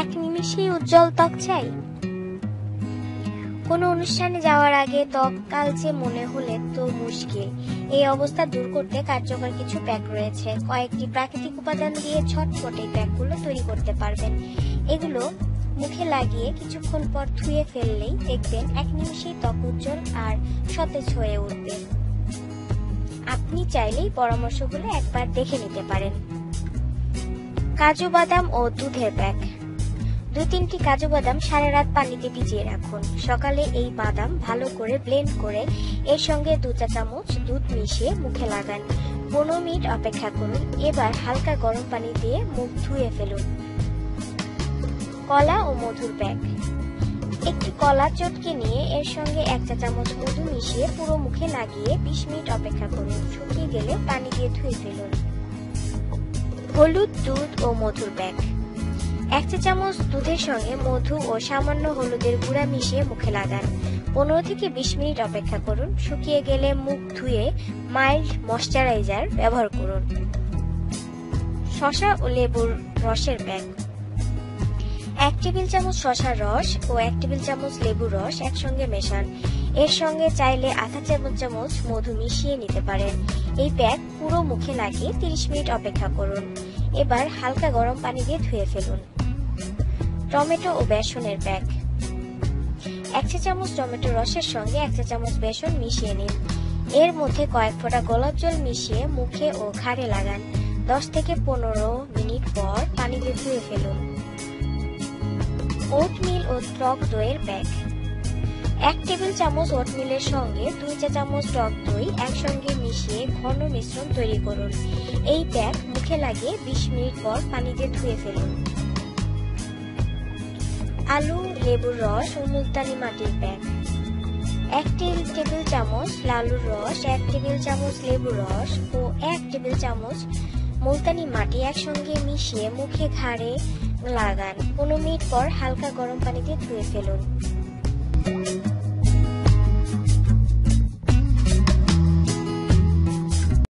এক নিমেষেই উজ্জ্বল ত্বক চাই। কোনো অনুষ্ঠানে যাওয়ার আগে ত্বক কালচে মনে হলে তো মুশকিল। এই অবস্থা দূর করতে কার্যকর কিছু প্যাক রয়েছে। কয়েকটি প্রাকৃতিক উপাদান দিয়ে ঝটপট এই প্যাকগুলো তৈরি করতে পারবেন। এগুলো মুখে লাগিয়ে কিছুক্ষণ পর ধুয়ে ফেললেই দেখবেন এক নিমেষেই ত্বক উজ্জ্বল আর সতেজ হয়ে উঠবে। আপনি চাইলেই পরামর্শগুলো একবার দেখে নিতে পারেন। কাজু বাদাম ও দুধের প্যাক। 2-3টি কাজু বাদাম সারা রাত পানিতে ভিজিয়ে রাখুন। সকালে এই বাদাম ভালো করে ব্লেন্ড করে এর সঙ্গে 2 চা চামচ দুধ মিশিয়ে মুখে লাগান। 15 মিনিট অপেক্ষা করুন। এবার হালকা গরম পানি দিয়ে মুখ ধুয়ে ফেলুন। কলা ও মধুর প্যাক। একটি কলা চটকে নিয়ে এর সঙ্গে 1 চা চামচ মধু মিশিয়ে পুরো মুখে লাগিয়ে 20 মিনিট অপেক্ষা করুন। শুকিয়ে গেলে পানি দিয়ে ধুয়ে ফেলুন। হলুদ, দুধ ও মধুর প্যাক। 1 চা চামচ দুধের সঙ্গে মধু ও সামান্য হলুদের গুঁড়া মিশিয়ে মুখে লাগান। 15 থেকে 20 মিনিট অপেক্ষা করুন। শুকিয়ে গেলে মুখ ধুয়ে মাইল্ড ময়শ্চারাইজার ব্যবহার করুন। শসা ও লেবুর রসের প্যাক। 1 টেবিল চামচ শসার রস ও 1 টেবিল চামচ লেবুর রস একসঙ্গে মেশান। এর সঙ্গে চাইলে আধা চামচ মধু মিশিয়ে নিতে পারেন। এই প্যাক পুরো মুখে লাগিয়ে 30 মিনিট অপেক্ষা করুন। এবার হালকা গরম পানি দিয়ে ধুয়ে ফেলুন। টমেটো ও বেসনের প্যাক। 1 চা চামচ টমেটো রসের সঙ্গে 1 চা চামচ বেসন মিশিয়ে নিন। এর মধ্যে কয়েক ফোঁটা গোলাপ জল মিশিয়ে মুখে ও ঘাড়ে লাগান। 10 থেকে 15 মিনিট পর পানি দিয়ে ধুয়ে ফেলুন। ওটমিল ও টক দইয়ের প্যাক। 1 টেবিল চামচ ওটমিলের সঙ্গে 2 চা চামচ টক দই একসঙ্গে মিশিয়ে ঘন মিশ্রণ তৈরি করুন। এই প্যাক মুখে লাগিয়ে 20 মিনিট পর পানি দিয়ে ধুয়ে ফেলুন। আলু, লেবুর রস ও মুলতানি মাটির প্যাক। 1 টেবিল চামচ লালুর রস, 1 টেবিল চামচ লেবুর রস ও 1 টেবিল চামচ মুলতানি মাটি একসঙ্গে মিশিয়ে মুখে ঘাড়ে লাগান। 15 মিনিট পর হালকা গরম পানি দিয়ে ধুয়ে ফেলুন।